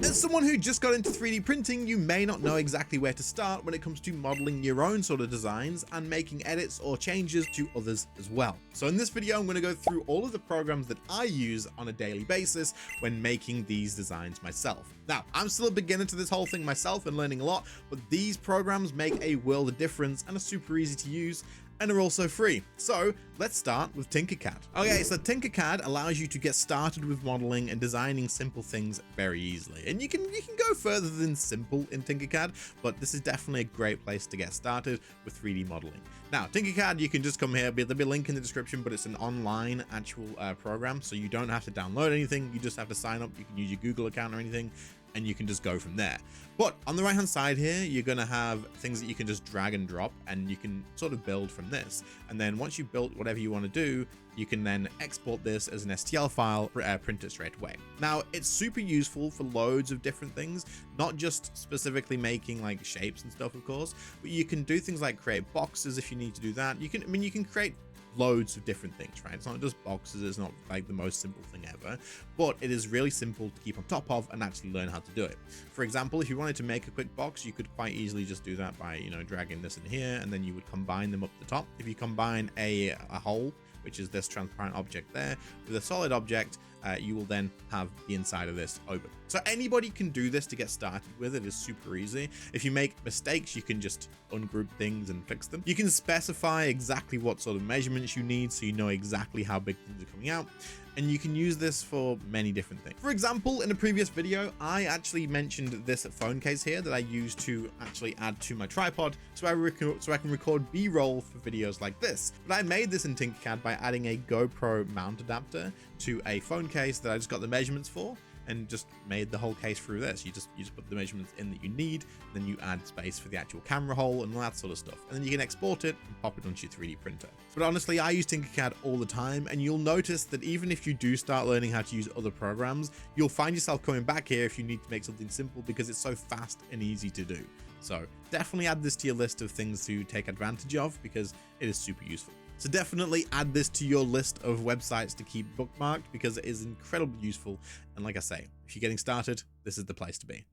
As someone who just got into 3D printing, you may not know exactly where to start when it comes to modeling your own sort of designs and making edits or changes to others as well. So in this video, I'm going to go through all of the programs that I use on a daily basis when making these designs myself. Now, I'm still a beginner to this whole thing myself and learning a lot, but these programs make a world of difference and are super easy to use and are also free. So let's start with Tinkercad. Okay, so Tinkercad allows you to get started with modeling and designing simple things very easily. And you can go further than simple in Tinkercad, but this is definitely a great place to get started with 3D modeling. Now, Tinkercad, you can just come here, there'll be a link in the description, but it's an online actual program, so you don't have to download anything, you just have to sign up. You can use your Google account or anything, and you can just go from there. But on the right hand side here, you're gonna have things that you can just drag and drop, and you can sort of build from this. And then once you've built whatever you want to do, you can then export this as an STL file, print it straight away. Now, it's super useful for loads of different things, not just specifically making like shapes and stuff, of course, but you can do things like create boxes if you need to do that. You can create loads of different things, right? It's not just boxes, it's not like the most simple thing ever, but it is really simple to keep on top of and actually learn how to do it. For example, if you wanted to make a quick box, you could quite easily just do that by, dragging this in here, and then you would combine them up the top. If you combine a hole, which is this transparent object there, with a solid object, you will then have the inside of this open. So anybody can do this to get started with it. Is super easy. If you make mistakes, you can just ungroup things and fix them. You can specify exactly what sort of measurements you need, so you know exactly how big things are coming out. And you can use this for many different things. For example, in a previous video, I actually mentioned this phone case here that I use to actually add to my tripod so I can record B-roll for videos like this. But I made this in Tinkercad by adding a GoPro mount adapter to a phone case that I just got the measurements for, and just made the whole case through this. You just put the measurements in that you need, then you add space for the actual camera hole and all that sort of stuff. And then you can export it and pop it onto your 3D printer. But honestly, I use Tinkercad all the time, and you'll notice that even if you do start learning how to use other programs, you'll find yourself coming back here if you need to make something simple, because it's so fast and easy to do. So definitely add this to your list of things to take advantage of, because it is super useful. So definitely add this to your list of websites to keep bookmarked, because it is incredibly useful. And like I say, if you're getting started, this is the place to be.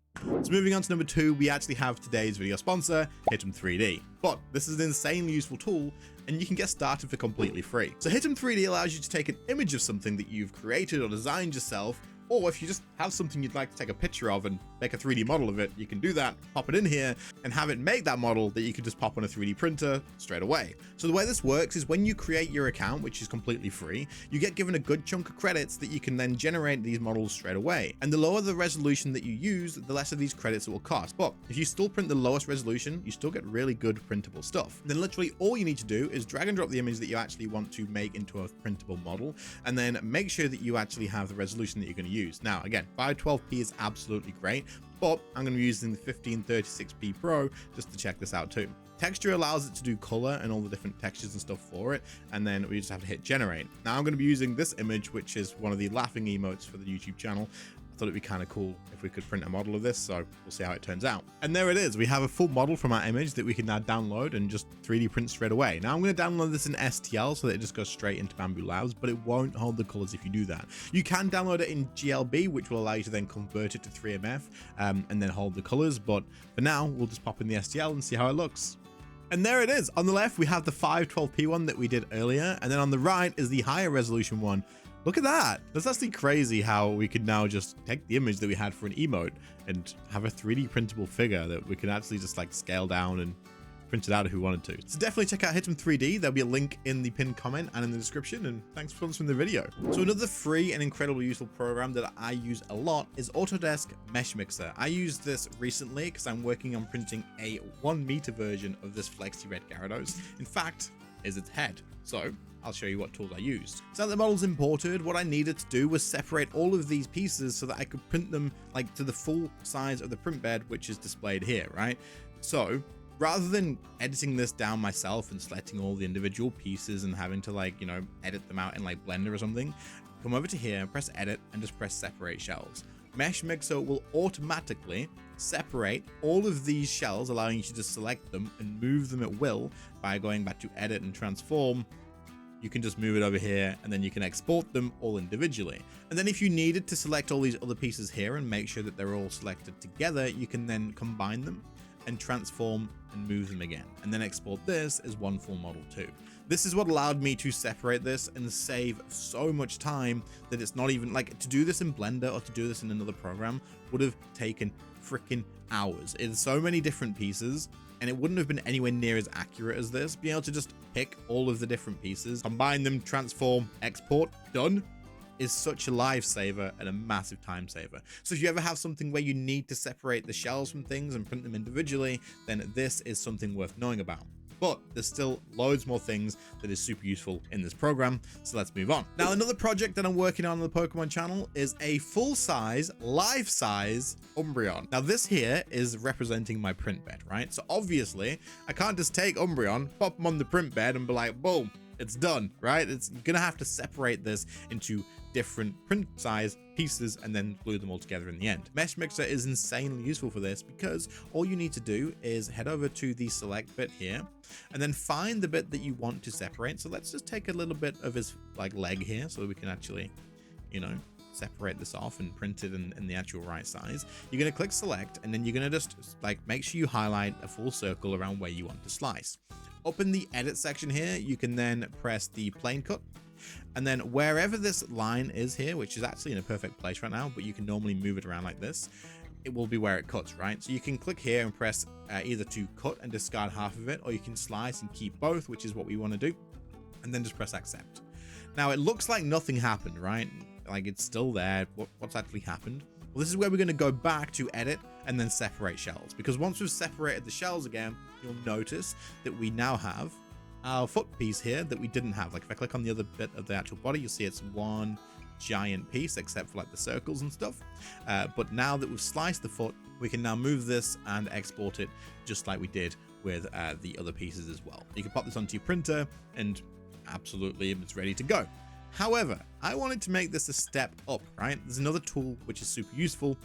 So moving on to number 2, we actually have today's video sponsor, Hit'em 3D. But this is an insanely useful tool, and you can get started for completely free. So Hit'em 3D allows you to take an image of something that you've created or designed yourself, or if you just have something you'd like to take a picture of and make a 3D model of it, you can do that, pop it in here, and have it make that model that you can just pop on a 3D printer straight away. So the way this works is when you create your account, which is completely free, you get given a good chunk of credits that you can then generate these models straight away. And the lower the resolution that you use, the less of these credits it will cost. But if you still print the lowest resolution, you still get really good printable stuff. Then literally all you need to do is drag and drop the image that you actually want to make into a printable model, and then make sure that you actually have the resolution that you're going to use. Now, again, 512p is absolutely great, but I'm going to be using the 1536p Pro just to check this out too. Texture allows it to do color and all the different textures and stuff for it, and then we just have to hit generate. Now I'm going to be using this image, which is one of the laughing emotes for the YouTube channel. I thought it'd be kind of cool if we could print a model of this, so we'll see how it turns out. And there it is. We have a full model from our image that we can now download and just 3D print straight away. Now I'm going to download this in STL so that it just goes straight into Bamboo Labs, but it won't hold the colors if you do that. You can download it in GLB, which will allow you to then convert it to 3MF and then hold the colors. But for now, we'll just pop in the STL and see how it looks. And there it is. On the left, we have the 512p one that we did earlier. And then on the right is the higher resolution one. Look at that. That's actually crazy how we could now just take the image that we had for an emote and have a 3D printable figure that we can actually just like scale down and print it out if we wanted to. So definitely check out Hit'em 3D. There'll be a link in the pinned comment and in the description, and thanks for sponsoring the video. So another free and incredibly useful program that I use a lot is Autodesk Mesmixer. I used this recently because I'm working on printing a 1 meter version of this Flexi Red Gyarados. In fact, is its head. So I'll show you what tools I used. So now the model's imported, what I needed to do was separate all of these pieces so that I could print them like to the full size of the print bed, which is displayed here, right? So rather than editing this down myself and selecting all the individual pieces and having to like, edit them out in like Blender or something, come over to here, press edit, and just press separate shells. Mesmixer will automatically separate all of these shells, allowing you to just select them and move them at will by going back to edit and transform. you can just move it over here and then you can export them all individually. And then if you needed to select all these other pieces here and make sure that they're all selected together, you can then combine them and transform and move them again, and then export this as one full model too. This is what allowed me to separate this and save so much time that it's not even like to do this in Blender or to do this in another program would have taken freaking hours. It's so many different pieces, and it wouldn't have been anywhere near as accurate as this. Being able to just pick all of the different pieces, combine them, transform, export, done, is such a lifesaver and a massive time saver. So if you ever have something where you need to separate the shells from things and print them individually, then this is something worth knowing about. But there's still loads more things that is super useful in this program, so let's move on. Now, another project that I'm working on the Pokemon channel is a full-size, life-size Umbreon. Now, this here is representing my print bed, right? So obviously, I can't just take Umbreon, pop them on the print bed, and be like, boom, it's done, right? You're gonna have to separate this into different print size pieces and then glue them all together in the end. Mesmixer is insanely useful for this because all you need to do is head over to the select bit here and then find the bit that you want to separate. So let's just take a little bit of his like leg here so we can actually, you know, separate this off and print it in the actual right size. You're going to click select, and then you're going to just like make sure you highlight a full circle around where you want to slice. Up in the edit section here, you can then press the plane cut, and then wherever this line is here, which is actually in a perfect place right now, but you can normally move it around like this, it will be where it cuts, right? So you can click here and press either to cut and discard half of it, or you can slice and keep both, which is what we want to do, and then just press accept. Now it looks like nothing happened, right? Like it's still there. What's actually happened? Well, this is where we're going to go back to edit and then separate shells, because once we've separated the shells again, you'll notice that we now have our foot piece here that we didn't have. Like if I click on the other bit of the actual body, you'll see it's one giant piece except for like the circles and stuff. But now that we've sliced the foot, we can now move this and export it just like we did with the other pieces as well. You can pop this onto your printer and absolutely it's ready to go. However, I wanted to make this a step up, right? There's another tool which is super useful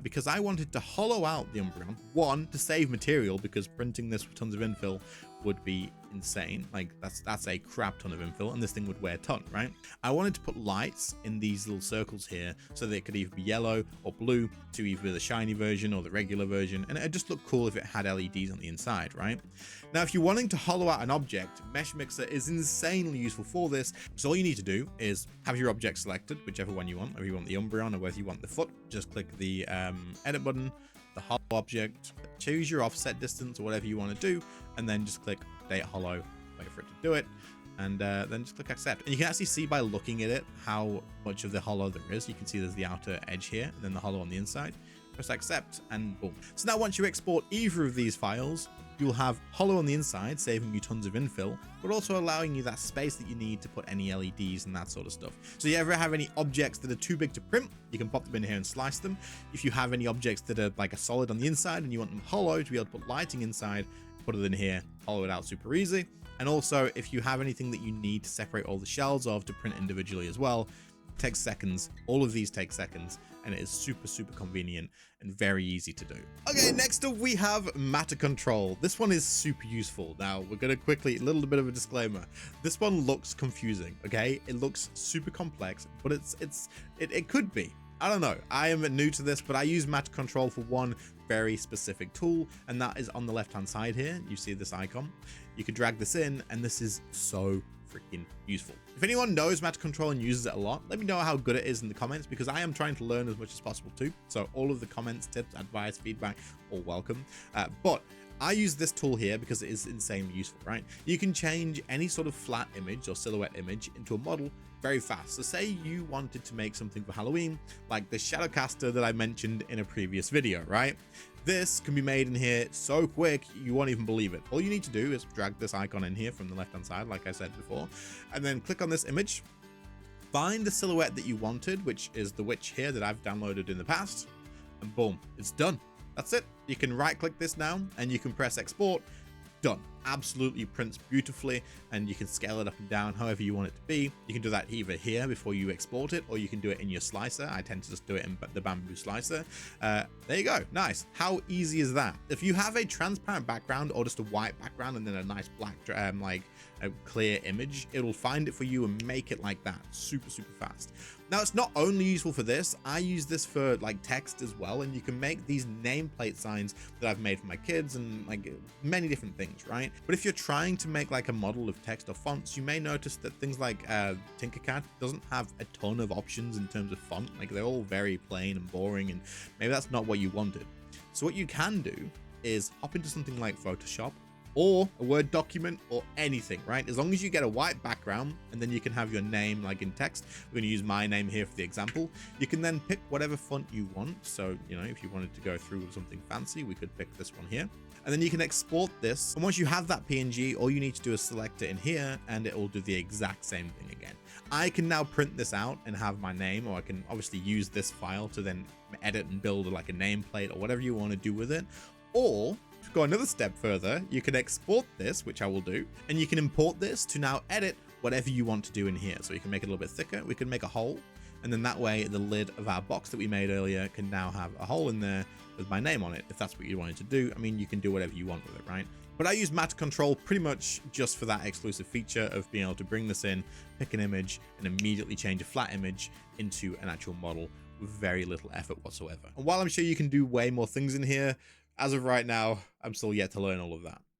because I wanted to hollow out the Umbreon. One, to save material, because printing this with tons of infill would be insane. Like that's a crap ton of infill, and this thing would weigh a ton, right? I wanted to put lights in these little circles here so they could either be yellow or blue to either the shiny version or the regular version, and it just looked cool if it had LEDs on the inside, right? Now, if you're wanting to hollow out an object, Mesmixer is insanely useful for this. So all you need to do is have your object selected, whichever one you want, whether you want the Umbreon or whether you want the foot. Just click the edit button, the hollow object, choose your offset distance or whatever you want to do, and then just click update hollow, wait for it to do it, and then just click accept. And you can actually see by looking at it how much of the hollow there is. You can see there's the outer edge here and then the hollow on the inside. Press accept and boom. So now once you export either of these files, you'll have hollow on the inside, saving you tons of infill, but also allowing you that space that you need to put any LEDs and that sort of stuff. So you ever have any objects that are too big to print, you can pop them in here and slice them. If you have any objects that are like a solid on the inside and you want them hollow to be able to put lighting inside, put it in here, hollow it out super easy. And also if you have anything that you need to separate all the shells of to print individually as well, it takes seconds. All of these take seconds, and it is super, super convenient and very easy to do. Okay, next up we have MatterControl. This one is super useful. Now we're gonna quickly, a little bit of a disclaimer. This one looks confusing, okay? It looks super complex, but it could be. I don't know. I am new to this, but I use MatterControl for one very specific tool, and that is on the left-hand side here. You see this icon. You can drag this in, and this is so freaking useful. If anyone knows MatterControl and uses it a lot, let me know how good it is in the comments, because I am trying to learn as much as possible too. So all of the comments, tips, advice, feedback, all welcome. But I use this tool here because it is insanely useful, right? You can change any sort of flat image or silhouette image into a model very fast. So say you wanted to make something for Halloween, like the Shadowcaster that I mentioned in a previous video, right? This can be made in here so quick, you won't even believe it. All you need to do is drag this icon in here from the left-hand side, like I said before, and then click on this image, find the silhouette that you wanted, which is the witch here that I've downloaded in the past, and boom, it's done. That's it. You can right-click this now, and you can press export, done. Absolutely prints beautifully, and you can scale it up and down however you want it to be. You can do that either here before you export it, or you can do it in your slicer. I tend to just do it in the bamboo slicer. There you go. Nice. How easy is that? If you have a transparent background or just a white background and then a nice black like a clear image, it'll find it for you and make it like that super fast. Now, it's not only useful for this. I use this for like text as well, and you can make these nameplate signs that I've made for my kids and like many different things, right? But if you're trying to make like a model of text or fonts, you may notice that things like Tinkercad doesn't have a ton of options in terms of font. Like, they're all very plain and boring, and maybe that's not what you wanted. So what you can do is hop into something like Photoshop or a Word document or anything, right? As long as you get a white background, and then you can have your name like in text. We're going to use my name here for the example. You can then pick whatever font you want. So, you know, if you wanted to go through with something fancy, we could pick this one here. And then you can export this. And once you have that PNG, all you need to do is select it in here, and it will do the exact same thing again. I can now print this out and have my name, or I can obviously use this file to then edit and build like a nameplate or whatever you want to do with it. Or to go another step further, you can export this, which I will do, and you can import this to now edit whatever you want to do in here. So you can make it a little bit thicker. We can make a hole, and then that way the lid of our box that we made earlier can now have a hole in there with my name on it, if that's what you wanted to do. I mean, you can do whatever you want with it, right? But I use MatterControl pretty much just for that exclusive feature of being able to bring this in, pick an image, and immediately change a flat image into an actual model with very little effort whatsoever. And while I'm sure you can do way more things in here, as of right now, I'm still yet to learn all of that.